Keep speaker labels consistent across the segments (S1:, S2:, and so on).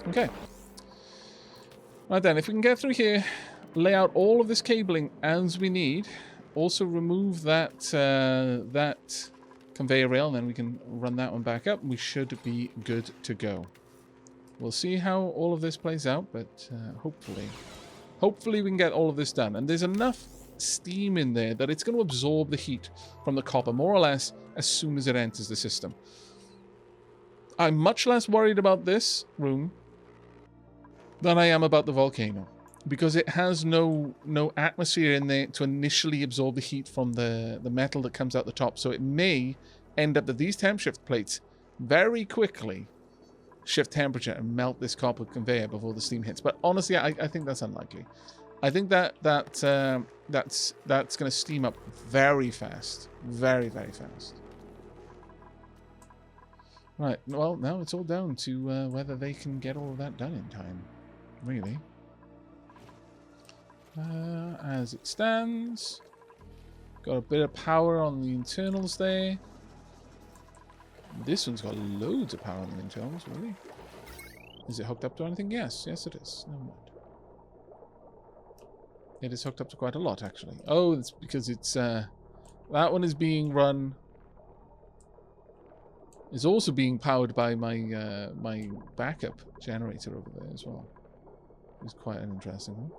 S1: Okay. Right then, if we can get through here, lay out all of this cabling as we need, also remove that that conveyor rail, and then we can run that one back up. We should be good to go. We'll see how all of this plays out, but hopefully we can get all of this done. And there's enough steam in there that it's going to absorb the heat from the copper, more or less, as soon as it enters the system. I'm much less worried about this room than I am about the volcano, because it has no atmosphere in there to initially absorb the heat from the metal that comes out the top. So it may end up that these temp shift plates very quickly shift temperature and melt this copper conveyor before the steam hits. But honestly, I think that's unlikely. I think that's going to steam up very fast, very fast. Right. Well, now it's all down to whether they can get all of that done in time. Really. As it stands, got a bit of power on the internals there. This one's got loads of power on the internals, really. Is it hooked up to anything? Yes, it is. Never mind. It is hooked up to quite a lot, actually. Oh, it's because it's that one is being run. Is also being powered by my my backup generator over there as well. It's quite an interesting one.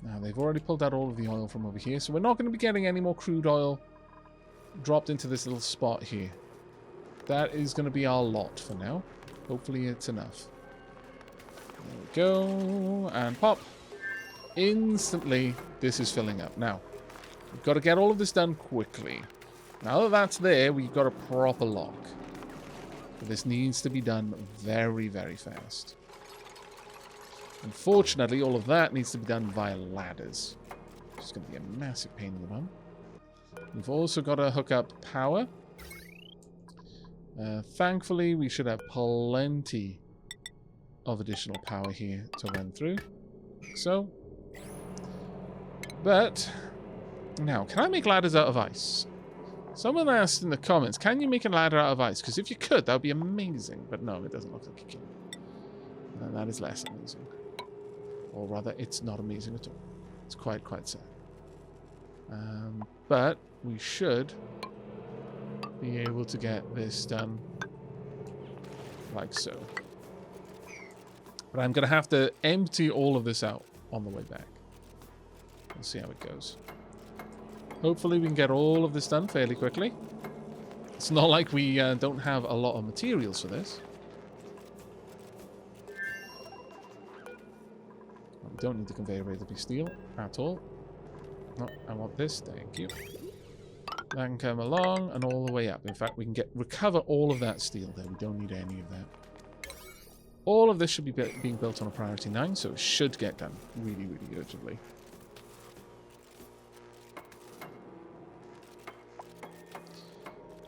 S1: Now, they've already pulled out all of the oil from over here, so we're not going to be getting any more crude oil dropped into this little spot here. That is going to be our lot for now. Hopefully it's enough. There we go. And pop. Instantly, this is filling up. Now, we've got to get all of this done quickly. Now that that's there, we've got a proper lock. But this needs to be done very fast. Unfortunately, all of that needs to be done via ladders. It's going to be a massive pain in the bum. We've also got to hook up power. Thankfully, we should have plenty of additional power here to run through. So. But, now, can I make ladders out of ice? Someone asked in the comments, can you make a ladder out of ice? Because if you could, that would be amazing. But no, it doesn't look like you can. And that is less amazing. Or rather, it's not amazing at all. It's quite sad. But we should be able to get this done like so. But I'm going to have to empty all of this out on the way back. We'll see how it goes. Hopefully we can get all of this done fairly quickly. It's not like we don't have a lot of materials for this. We don't need the conveyor rate to be steel at all. No, I want this. Thank you. That can come along and all the way up. In fact, we can recover all of that steel there. We don't need any of that. All of this should be being built on a priority 9, so it should get done really urgently.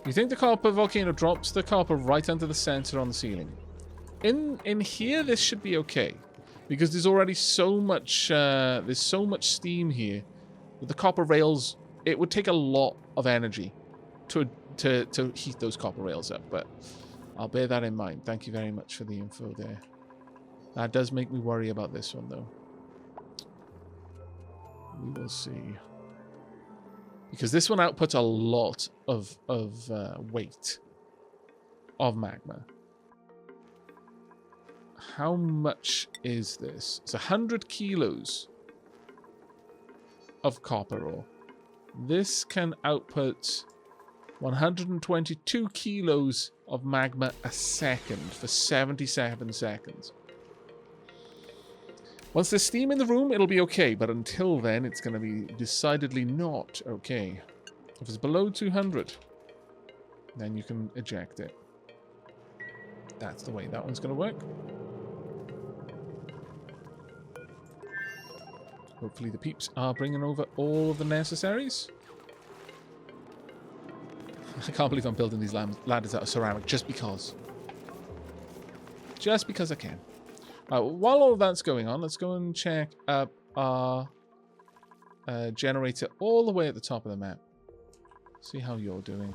S1: You think the copper volcano drops the copper right under the sensor on the ceiling? In here, this should be okay, because there's already so much steam here with the copper rails. It would take a lot of energy to heat those copper rails up, but I'll bear that in mind. Thank you very much for the info there. That does make me worry about this one, though. We will see. Because this one outputs a lot of weight of magma. How much is this? It's 100 kilos of copper ore. This can output 122 kilos of magma a second for 77 seconds. Once there's steam in the room, it'll be okay, but until then, it's going to be decidedly not okay. If it's below 200, then you can eject it. That's the way that one's going to work. Hopefully the peeps are bringing over all of the necessaries. I can't believe I'm building these ladders out of ceramic just because. Just because I can. While all of that's going on, let's go and check up our generator all the way at the top of the map. See how you're doing.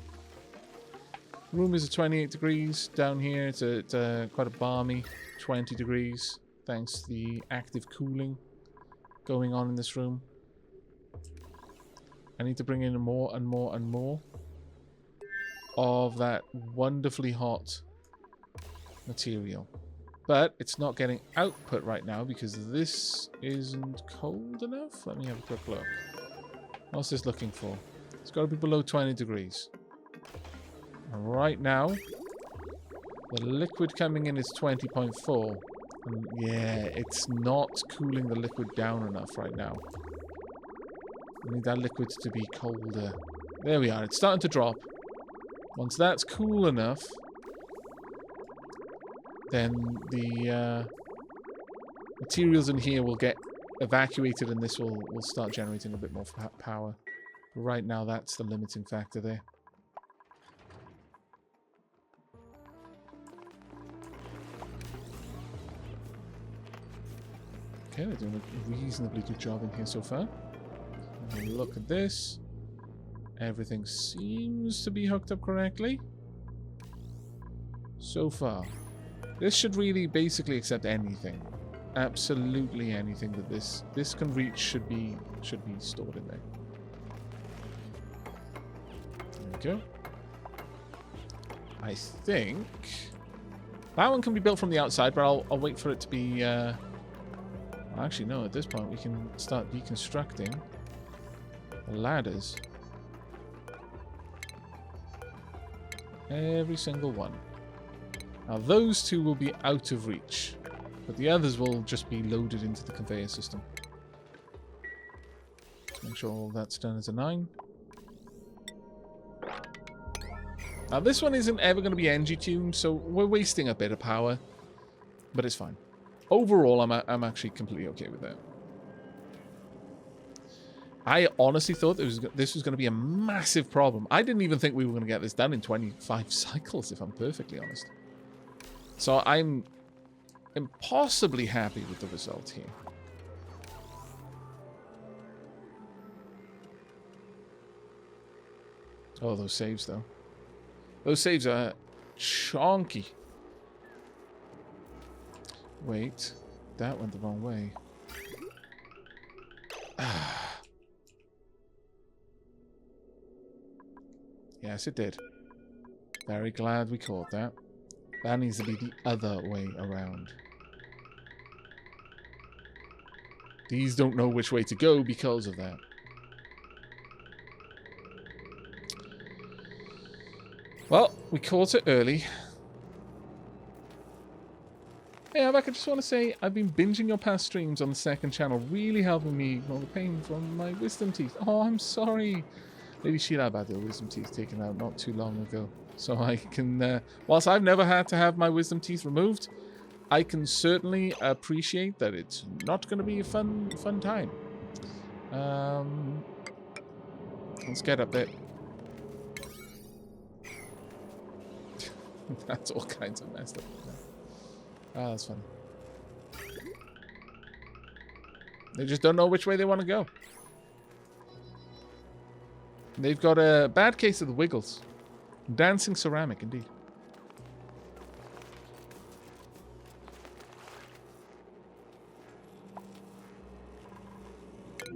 S1: Room is at 28 degrees. Down here, it's at quite a balmy 20 degrees, thanks to the active cooling going on in this room. I need to bring in more and more and more of that wonderfully hot material. But it's not getting output right now because this isn't cold enough. Let me have a quick look. What's this looking for? It's got to be below 20 degrees. And right now, the liquid coming in is 20.4. And yeah, it's not cooling the liquid down enough right now. I need that liquid to be colder. There we are. It's starting to drop. Once that's cool enough, then the materials in here will get evacuated and this will start generating a bit more power. But right now, that's the limiting factor there. Okay, they're doing a reasonably good job in here so far. Look at this. Everything seems to be hooked up correctly. So far. This should really basically accept anything. Absolutely anything that this can reach should be stored in there. There we go. I think that one can be built from the outside, but I'll wait for it to be actually no, at this point we can start deconstructing the ladders. Every single one. Now those two will be out of reach, but the others will just be loaded into the conveyor system. Make sure all that's done as a 9. Now this one isn't ever going to be NG tuned, so we're wasting a bit of power, but it's fine. Overall, I'm actually completely okay with that. I honestly thought this was going to be a massive problem. I didn't even think we were going to get this done in 25 cycles, if I'm perfectly honest. So I'm impossibly happy with the result here. Oh, those saves, though. Those saves are chonky. Wait, that went the wrong way. Yes, it did. Very glad we caught that. That needs to be the other way around. These don't know which way to go because of that. Well, we caught it early. Hey, Aavak, I just want to say I've been binging your past streams on the second channel, really helping me ignore the pain from my wisdom teeth. Oh, I'm sorry. Lady Sheila had their wisdom teeth taken out not too long ago. So I can, whilst I've never had to have my wisdom teeth removed, I can certainly appreciate that it's not going to be a fun time. Let's get up there. That's all kinds of messed up. Ah, that's funny. They just don't know which way they want to go. They've got a bad case of the wiggles. Dancing ceramic, indeed.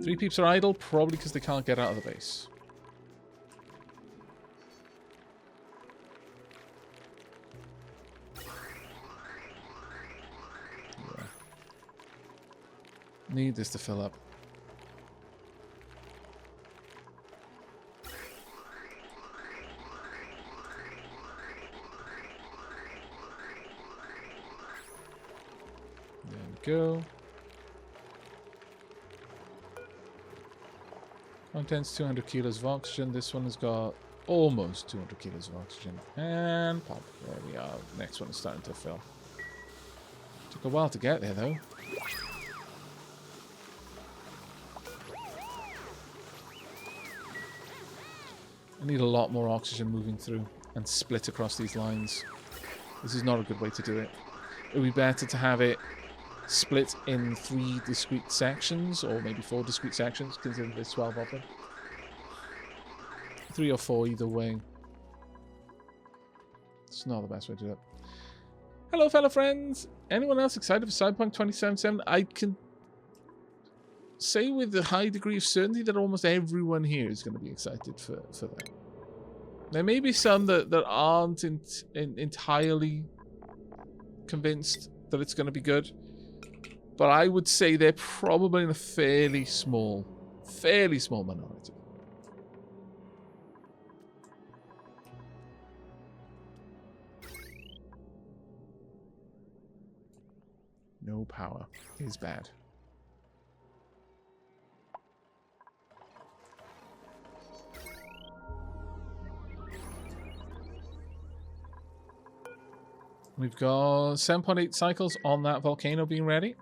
S1: Three peeps are idle, probably because they can't get out of the base. Yeah. Need this to fill up. There we go. Contents 200 kilos of oxygen. This one has got almost 200 kilos of oxygen. And pop. There we are. Next one is starting to fill. Took a while to get there, though. I need a lot more oxygen moving through and split across these lines. This is not a good way to do it. It would be better to have it split in 3 discrete sections, or maybe 4 discrete sections, considering there's 12 of them. 3 or 4 either way. It's not the best way to do it. Hello, fellow friends. Anyone else excited for Cyberpunk 2077? I can say with a high degree of certainty that almost everyone here is going to be excited for that. There may be some that aren't entirely convinced that it's going to be good, but I would say they're probably in a fairly small minority. No power is bad. We've got 7.8 cycles on that volcano being ready.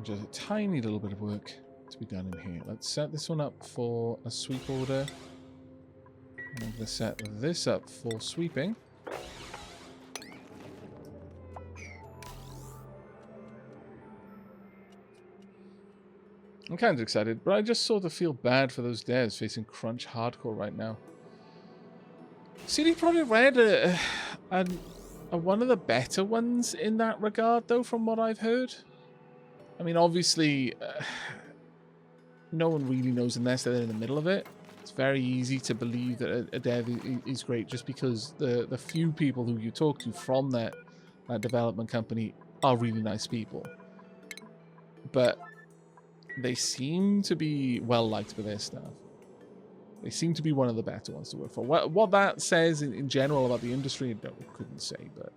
S1: Just a tiny little bit of work to be done in here. Let's set this one up for a sweep order. I'm going to set this up for sweeping. I'm kind of excited, but I just sort of feel bad for those devs facing crunch hardcore right now. CD Projekt Red are one of the better ones in that regard, though, from what I've heard. I mean, obviously, no one really knows unless they're in the middle of it. It's very easy to believe that a dev is great just because the few people who you talk to from that development company are really nice people. But they seem to be well liked by their staff. They seem to be one of the better ones to work for. What that says in general about the industry, I couldn't say, but...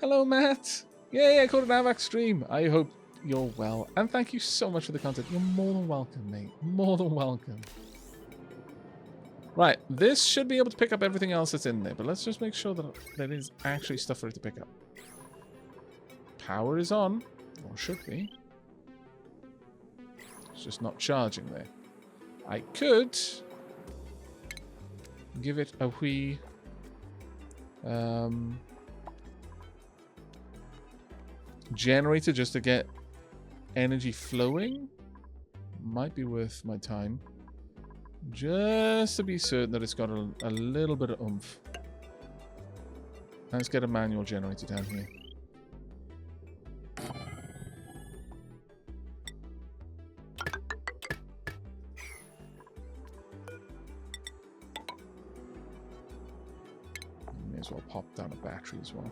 S1: Hello, Matt! Yeah, I caught an Aavak stream. I hope you're well. And thank you so much for the content. You're more than welcome, mate. More than welcome. Right, this should be able to pick up everything else that's in there, but let's just make sure that there is actually stuff for it to pick up. Power is on. Or should be. It's just not charging there. I could give it a wee generator just to get energy flowing. Might be worth my time. Just to be certain that it's got a little bit of oomph. Let's get a manual generator down here. May as well pop down a battery as well.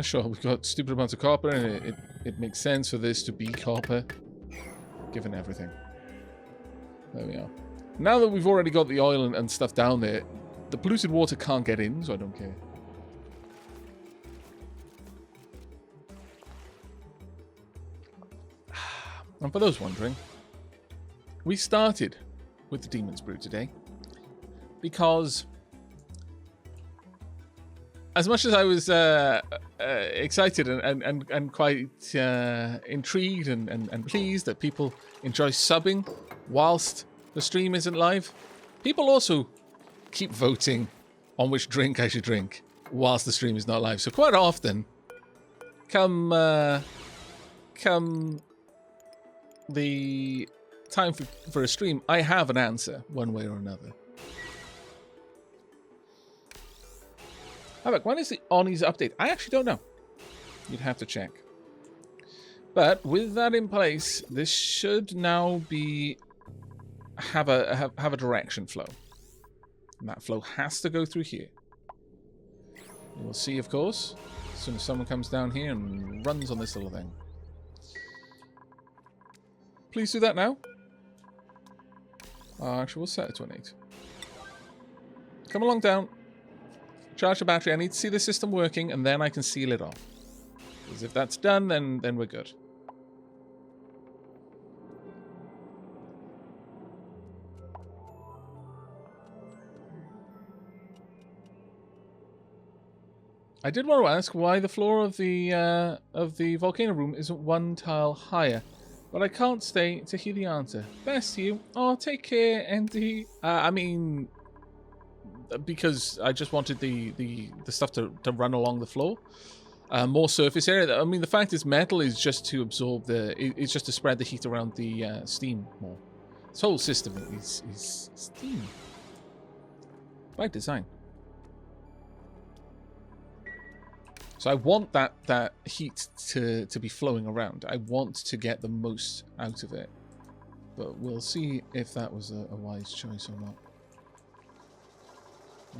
S1: Sure, we've got stupid amounts of copper, and it makes sense for this to be copper, given everything. There we are. Now that we've already got the oil and stuff down there, the polluted water can't get in, so I don't care. And for those wondering, we started with the Demon's Brew today because as much as I was excited and quite intrigued and pleased that people enjoy subbing whilst the stream isn't live, people also keep voting on which drink I should drink whilst the stream is not live. So quite often, come the time for a stream, I have an answer one way or another. Aavak, when is the Onis update? I actually don't know. You'd have to check. But with that in place, this should now be have a direction flow. And that flow has to go through here. We'll see, of course, as soon as someone comes down here and runs on this little thing. Please do that now. Actually, we'll set it to an 8. Come along down. Charge the battery. I need to see the system working, and then I can seal it off. Because if that's done, then we're good. I did want to ask why the floor of the volcano room isn't one tile higher, but I can't stay to hear the answer. Best to you. Oh, take care, Andy. I mean, because I just wanted the stuff to run along the floor. More surface area. I mean, the fact is metal is just to absorb it's just to spread the heat around the steam more. This whole system is steam. By design. So I want that heat to be flowing around. I want to get the most out of it. But we'll see if that was a wise choice or not.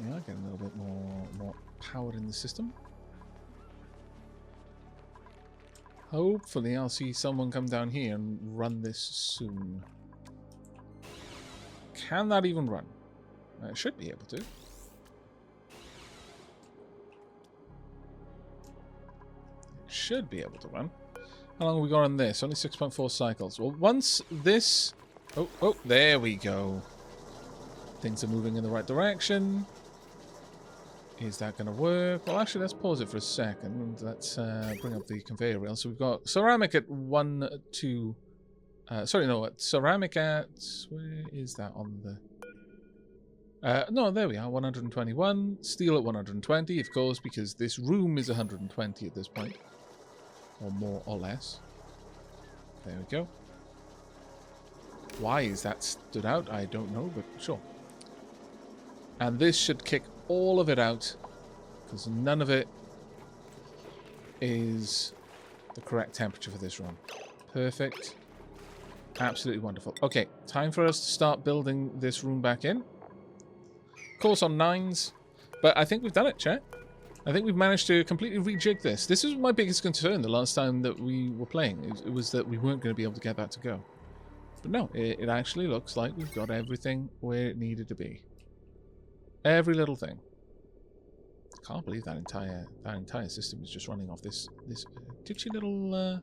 S1: Yeah, get a little bit more power in the system. Hopefully I'll see someone come down here and run this soon. Can that even run? I should be able to. Should be able to run. How long have we got on this? Only 6.4 cycles. Well, once this... Oh, there we go. Things are moving in the right direction. Is that going to work? Well, actually, let's pause it for a second. Let's bring up the conveyor rail. So we've got ceramic at 1, 2... sorry, no, ceramic at... Where is that on the... no, there we are, 121. Steel at 120, of course, because this room is 120 at this point. Or more or less. There we go. Why is that stood out? I don't know, but sure. And this should kick all of it out, because none of it is the correct temperature for this run. Perfect. Absolutely wonderful. Okay, time for us to start building this room back in. Of course on 9s, but I think we've done it, chat. I think we've managed to completely rejig this. This was my biggest concern the last time that we were playing. It was that we weren't going to be able to get that to go. But no, it actually looks like we've got everything where it needed to be. Every little thing. Can't believe that entire system is just running off this titchy little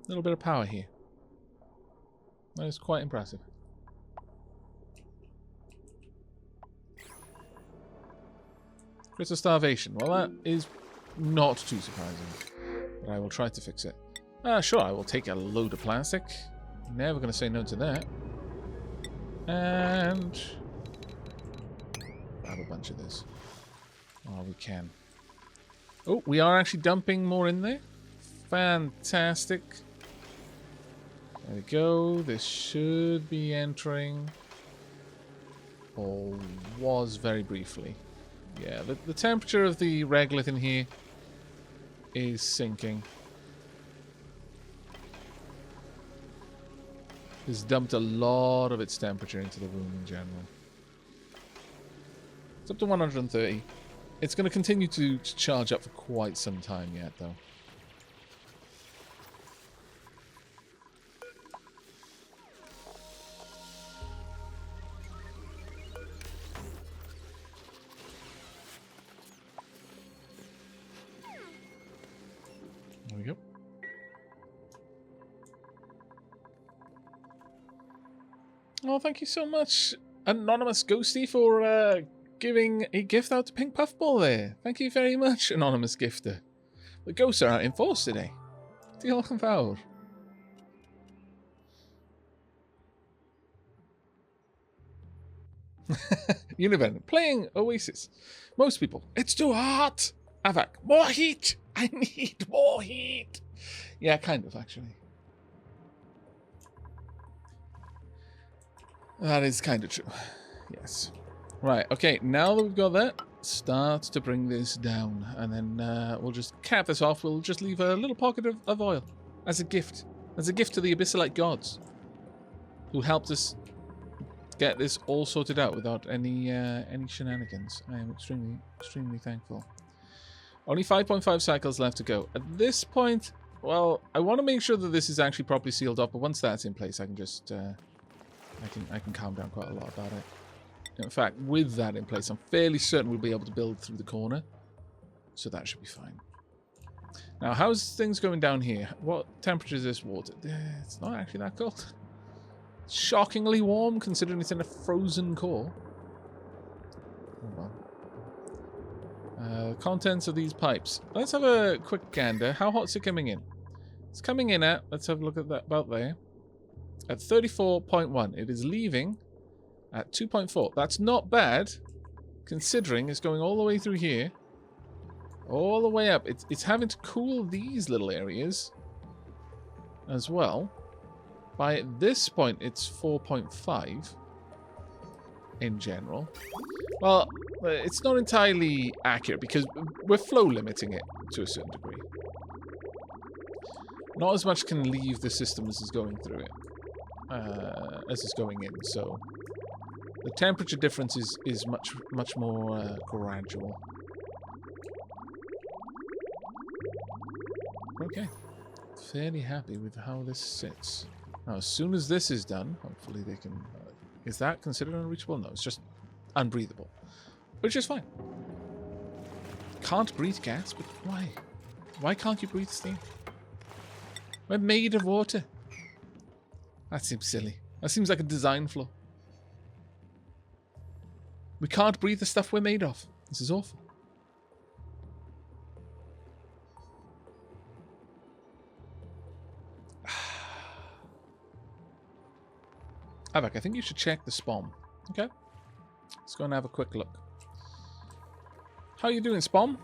S1: bit of power here. That is quite impressive. Crystal starvation. Well, that is not too surprising. But I will try to fix it. Sure, I will take a load of plastic. Never going to say no to that. And... grab a bunch of this. Oh, we can. Oh, we are actually dumping more in there. Fantastic. There we go. This should be entering. Or was very briefly. Yeah, the temperature of the regolith in here is sinking. It's dumped a lot of its temperature into the room in general. It's up to 130. It's going to continue to charge up for quite some time yet, though. There we go. Oh, thank you so much, Anonymous Ghosty, for giving a gift out to Pink Puffball there. Thank you very much, Anonymous Gifter. The ghosts are out in force today. Diolch yn fawr. Univen, playing Oasis. Most people, it's too hot. Aavak, more heat. I need more heat. Yeah, kind of, actually. That is kind of true. Yes. Right, okay, now that we've got that, start to bring this down. And then we'll just cap this off. We'll just leave a little pocket of oil as a gift. As a gift to the Abyssalite gods, who helped us get this all sorted out without any shenanigans. I am extremely thankful. Only 5.5 cycles left to go. At this point, well, I want to make sure that this is actually properly sealed up, but once that's in place, I can just... I can calm down quite a lot about it. In fact, with that in place, I'm fairly certain we'll be able to build through the corner. So that should be fine. Now, how's things going down here? What temperature is this water? It's not actually that cold. It's shockingly warm, considering it's in a frozen core. Hold on. Contents of these pipes. Let's have a quick gander. How hot's it coming in? It's coming in at, let's have a look at that, about there. At 34.1. It is leaving at 2.4. That's not bad, considering it's going all the way through here, All the way up. It's having to cool these little areas as well. By this point, it's 4.5 in general. Well, it's not entirely accurate because we're flow limiting it to a certain degree. Not as much can leave the system as is going through it, as is going in. So the temperature difference is much more gradual. Okay, fairly happy with how this sits. Now, as soon as this is done, hopefully they can... is that considered unreachable? No, it's just unbreathable. Which is fine. Can't breathe gas, but why? Why can't you breathe steam? We're made of water. That seems silly. That seems like a design flaw. We can't breathe the stuff we're made of. This is awful. Aavak, I think you should check the spawn. Okay? Let's go and have a quick look. How you doing, Spawn?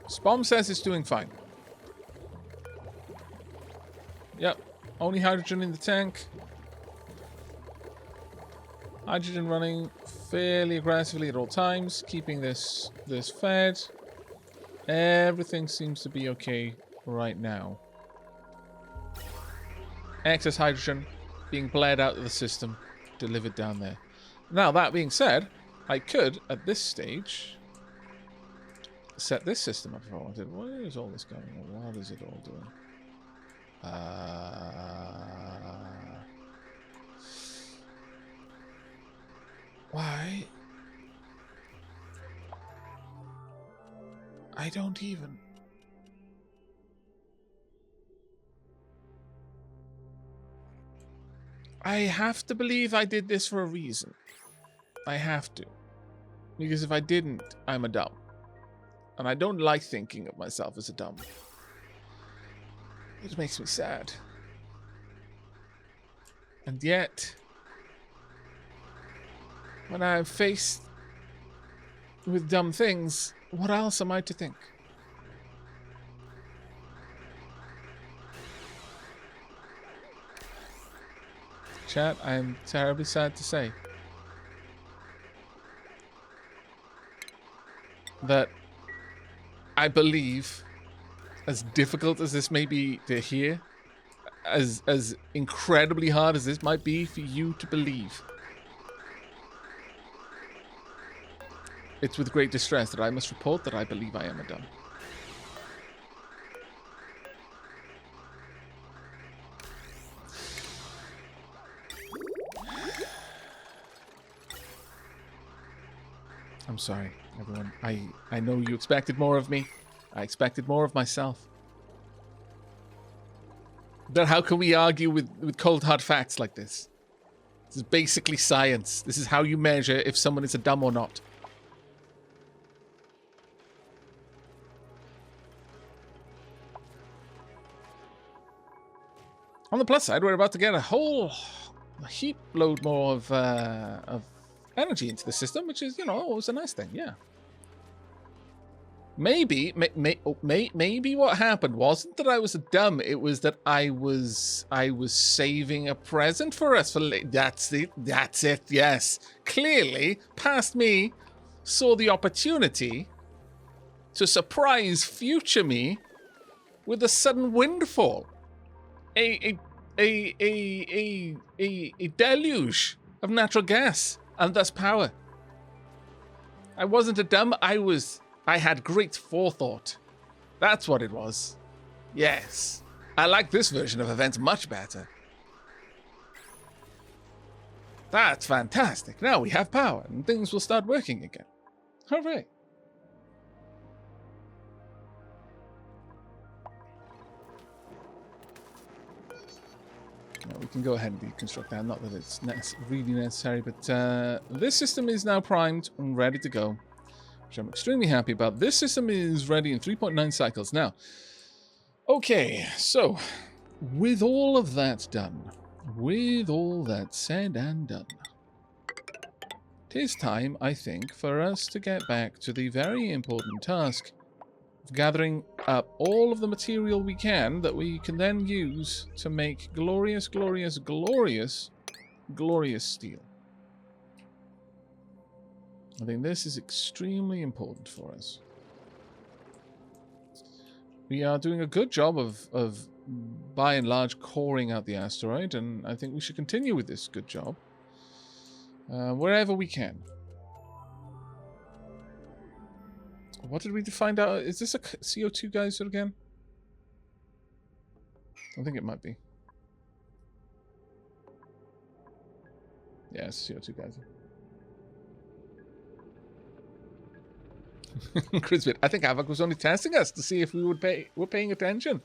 S1: Spawn says it's doing fine. Yep. Only hydrogen in the tank. Hydrogen running fairly aggressively at all times. Keeping this fed. Everything seems to be okay right now. Excess hydrogen being bled out of the system, delivered down there. Now, that being said, I could, at this stage, set this system up if I wanted. Where is all this going on? What is it all doing? Why? I don't even... I have to believe I did this for a reason. I have to. Because if I didn't, I'm a dumb. And I don't like thinking of myself as a dumb. It makes me sad. And yet, when I'm faced with dumb things, what else am I to think? Chat, I am terribly sad to say that I believe, as difficult as this may be to hear, as incredibly hard as this might be for you to believe, it's with great distress that I must report that I believe I am a dumb. I'm sorry, everyone. I know you expected more of me. I expected more of myself. But how can we argue with cold hard facts like this? This is basically science. This is how you measure if someone is a dumb or not. On the plus side, we're about to get a whole heap load more of energy into the system, which is, you know, always a nice thing. Yeah. Maybe what happened wasn't that I was a dumb. It was that I was saving a present for us. That's it. That's it. Yes. Clearly, past me saw the opportunity to surprise future me with a sudden windfall, a deluge of natural gas and thus power. I wasn't a dumb. I had great forethought. That's what it was. Yes. I like this version of events much better. That's fantastic. Now we have power and things will start working again. Hooray. Now we can go ahead and deconstruct that. Not that it's really necessary, but this system is now primed and ready to go, which I'm extremely happy about. This system is ready in 3.9 cycles. Now, okay, so with all of that done, with all that said and done, It is time, I think, for us to get back to the very important task of gathering up all of the material we can that we can then use to make glorious, glorious, glorious, glorious steel. I think this is extremely important for us. We are doing a good job of by and large, coring out the asteroid, and I think we should continue with this good job wherever we can. What did we find out? Is this a CO2 geyser again? I think it might be. Yeah, it's a CO2 geyser. Crispit, I think Aavak was only testing us to see if we would were paying attention.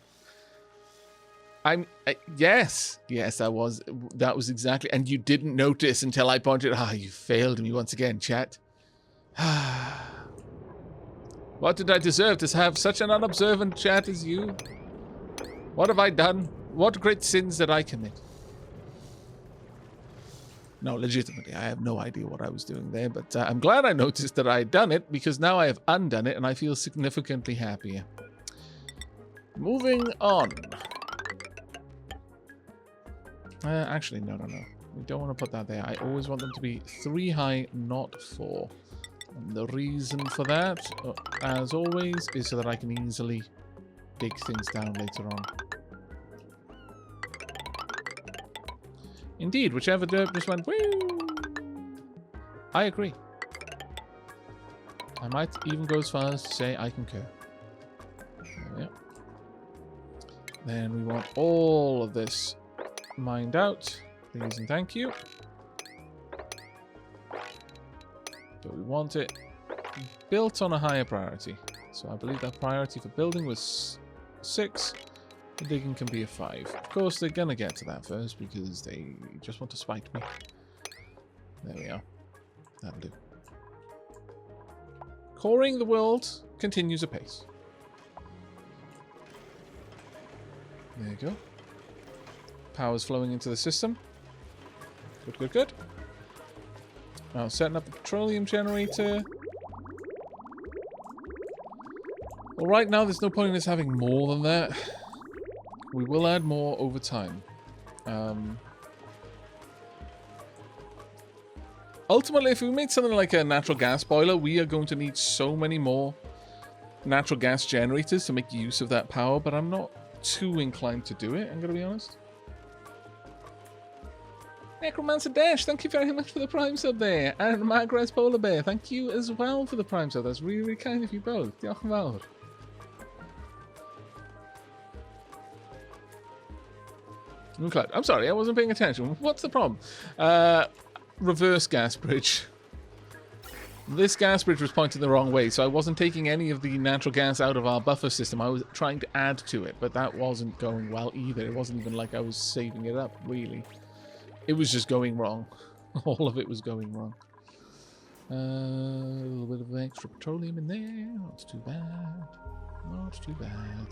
S1: Yes, that was exactly, and you didn't notice until I pointed. You failed me once again, chat. What did I deserve to have such an unobservant chat as you? What have I done? What great sins did I commit? No, legitimately, I have no idea what I was doing there, but I'm glad I noticed that I had done it, because now I have undone it, and I feel significantly happier. Moving on. Actually, no. We don't want to put that there. I always want them to be 3 high, not 4. And the reason for that, as always, is so that I can easily dig things down later on. Indeed, whichever derp just went, woo! I agree. I might even go as far as to say I concur. Yep. Then we want all of this mined out. Please and thank you. But we want it built on a higher priority. So I believe that priority for building was 6. The digging can be a 5. Of course, they're going to get to that first because they just want to spite me. There we are. That'll do. Coring the world continues apace. There you go. Power's flowing into the system. Good. Now, setting up the petroleum generator. Well, right now, there's no point in us having more than that. We will add more over time. Ultimately, if we made something like a natural gas boiler, we are going to need so many more natural gas generators to make use of that power, but I'm not too inclined to do it, I'm going to be honest. Necromancer Dash, thank you very much for the Prime sub there. And Magraz Polar Bear, thank you as well for the Prime sub. That's really, really kind of you both. Diolch yn fawr. I'm sorry, I wasn't paying attention. What's the problem? Reverse gas bridge. This gas bridge was pointed the wrong way, so I wasn't taking any of the natural gas out of our buffer system. I was trying to add to it, but that wasn't going well either. It wasn't even like I was saving it up, really. It was just going wrong. All of it was going wrong. A little bit of extra petroleum in there. Not too bad. Not too bad.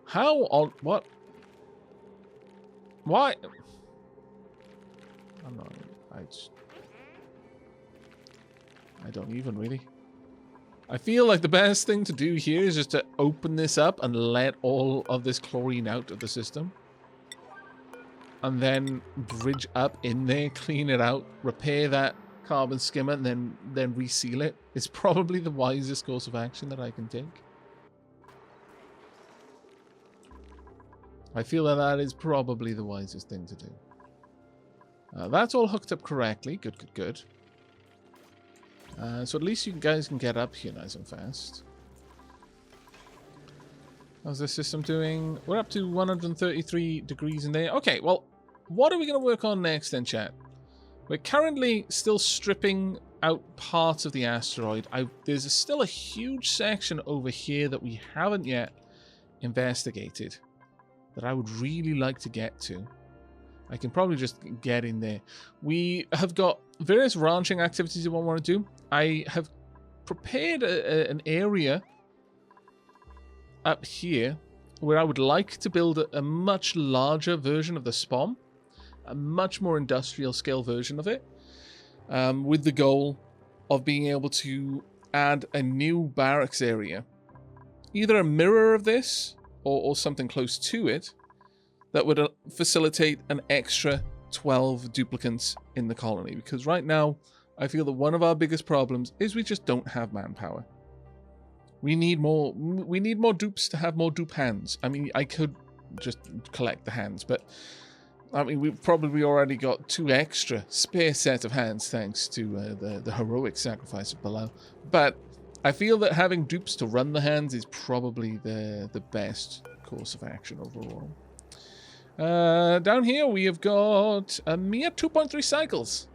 S1: How on... What? Why? I'm not... I don't even really. I feel like the best thing to do here is just to open this up and let all of this chlorine out of the system. And then bridge up in there, clean it out, repair that carbon skimmer, and then reseal it. It's probably the wisest course of action that I can take. I feel that is probably the wisest thing to do. That's all hooked up correctly. Good. So at least you guys can get up here nice and fast. How's this system doing? We're up to 133 degrees in there. Okay, well, what are we going to work on next then, chat? We're currently still stripping out parts of the asteroid. There's still a huge section over here that we haven't yet investigated that I would really like to get to. I can probably just get in there. We have got various ranching activities that we want to do. I have prepared an area up here where I would like to build a much larger version of the spawn, a much more industrial scale version of it. with the goal of being able to add a new barracks area. Either a mirror of this or something close to it that would facilitate an extra 12 duplicants in the colony. Because right now, I feel that one of our biggest problems is we just don't have manpower. We need more dupes to have more dupe hands. I mean, I could just collect the hands, but I mean, we've probably already got 2 extra spare set of hands thanks to the heroic sacrifice of Bilal. But I feel that having dupes to run the hands is probably the best course of action overall. Down here we have got a mere 2.3 cycles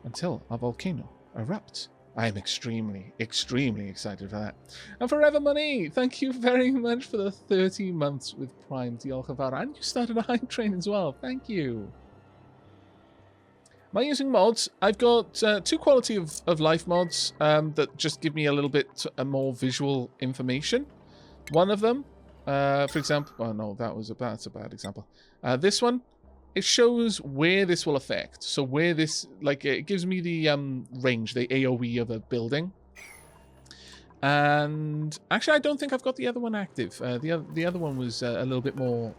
S1: until our volcano erupts. I am extremely, extremely excited for that. And Forever Money, thank you very much for the 30 months with Prime Diolchafar. And you started a hype train as well. Thank you. Am I using mods? I've got 2 quality of life mods that just give me a little bit more visual information. One of them, for example... Oh, no, that's a bad example. This one. It shows where this will affect. So where this, like, it gives me the range, the AoE of a building. And actually, I don't think I've got the other one active. The other one was a little bit more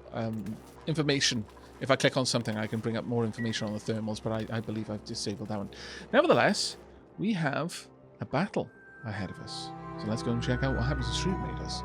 S1: information. If I click on something, I can bring up more information on the thermals, but I believe I've disabled that one. Nevertheless, we have a battle ahead of us. So let's go and check out what happens to Street Raiders.